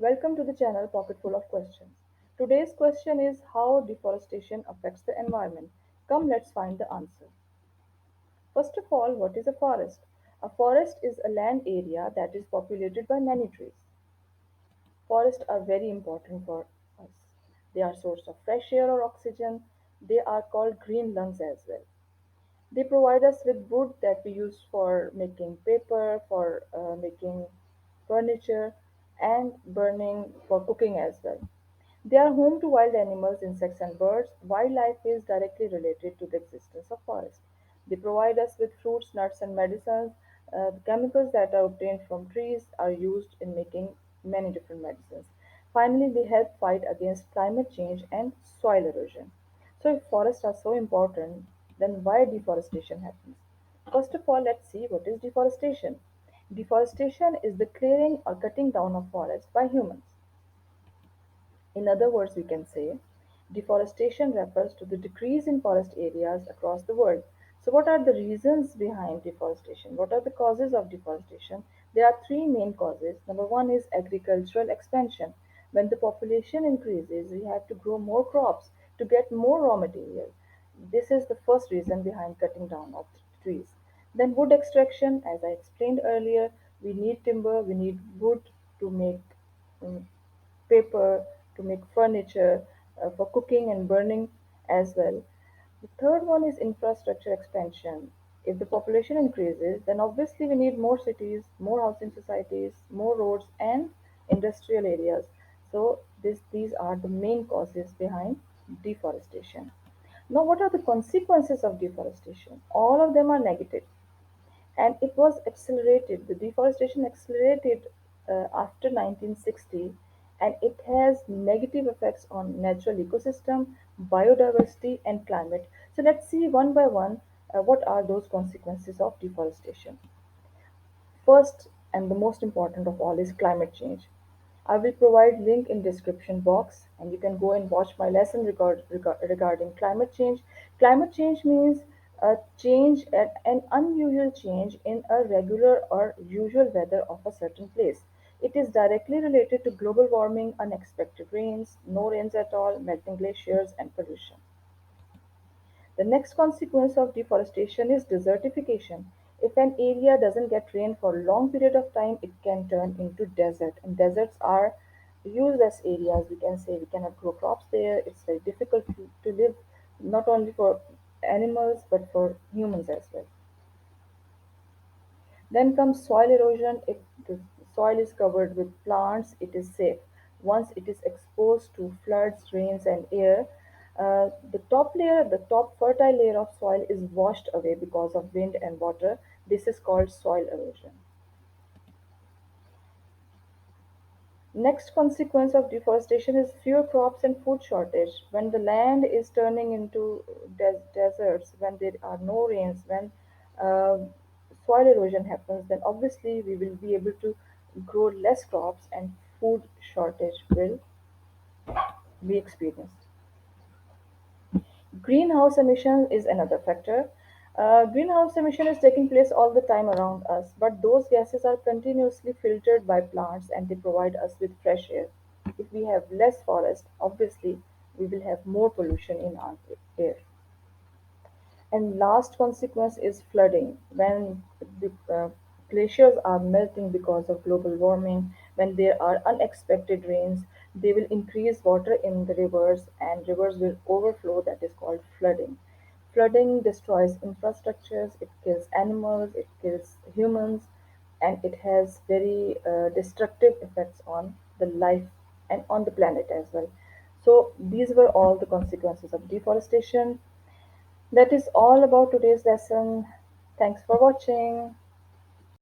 Welcome to the channel Pocket Full of Questions. Today's question is how deforestation affects the environment. Come, let's find the answer. First of all, what is a forest? A forest is a land area that is populated by many trees. Forests are very important for us. They are source of fresh air or oxygen. They are called green lungs as well. They provide us with wood that we use for making paper, for making furniture, and burning for cooking as well. They are home to wild animals, insects, and birds. Wildlife is directly related to the existence of forests. They provide us with fruits, nuts, and medicines. The chemicals that are obtained from trees are used in making many different medicines. Finally, they help fight against climate change and soil erosion. So, if forests are so important, then why deforestation happens? First of all, let's see what is deforestation. Deforestation is the clearing or cutting down of forests by humans. In other words, we can say deforestation refers to the decrease in forest areas across the world. So, what are the reasons behind deforestation? What are the causes of deforestation? There are three main causes. Number one is agricultural expansion. When the population increases, we have to grow more crops to get more raw material. This is the first reason behind cutting down of trees. Then, wood extraction, as I explained earlier, we need timber, we need wood to make um, paper, to make furniture, for cooking and burning as well. The third one is infrastructure expansion. If the population increases, then obviously we need more cities, more housing societies, more roads, and industrial areas. So these are the main causes behind deforestation. Now, what are the consequences of deforestation? All of them are negative, and it was accelerated. The deforestation accelerated after 1960, and it has negative effects on natural ecosystem, biodiversity, and climate. So let's see one by one what are those consequences of deforestation. First and the most important of all is climate change. I will provide link in description box and you can go and watch my lesson regarding climate change. Climate change means a change, an unusual change in a regular or usual weather of a certain place. It is directly related to global warming, unexpected rains, no rains at all, melting glaciers, and pollution. The next consequence of deforestation is desertification. If an area doesn't get rain for a long period of time, it can turn into desert. And deserts are useless areas. We can say we cannot grow crops there. It's very difficult to live, not only for animals but for humans as well. Then comes soil erosion. If the soil is covered with plants, it is safe. Once it is exposed to floods, rains, and air, the top fertile layer of soil is washed away because of wind and water. This is called soil erosion. Next consequence of deforestation is fewer crops and food shortage. When the land is turning into deserts, when there are no rains, when uh, soil erosion happens, then obviously we will be able to grow less crops and food shortage will be experienced. Greenhouse emission is another factor. Greenhouse emission is taking place all the time around us, but those gases are continuously filtered by plants and they provide us with fresh air. If we have less forest, obviously we will have more pollution in our air. And last consequence is flooding. When the glaciers are melting because of global warming, when there are unexpected rains, they will increase water in the rivers and rivers will overflow. That is called flooding. Flooding destroys infrastructures, it kills animals, it kills humans, and it has very destructive effects on the life and on the planet as well. So, these were all the consequences of deforestation. That is all about today's lesson. Thanks for watching.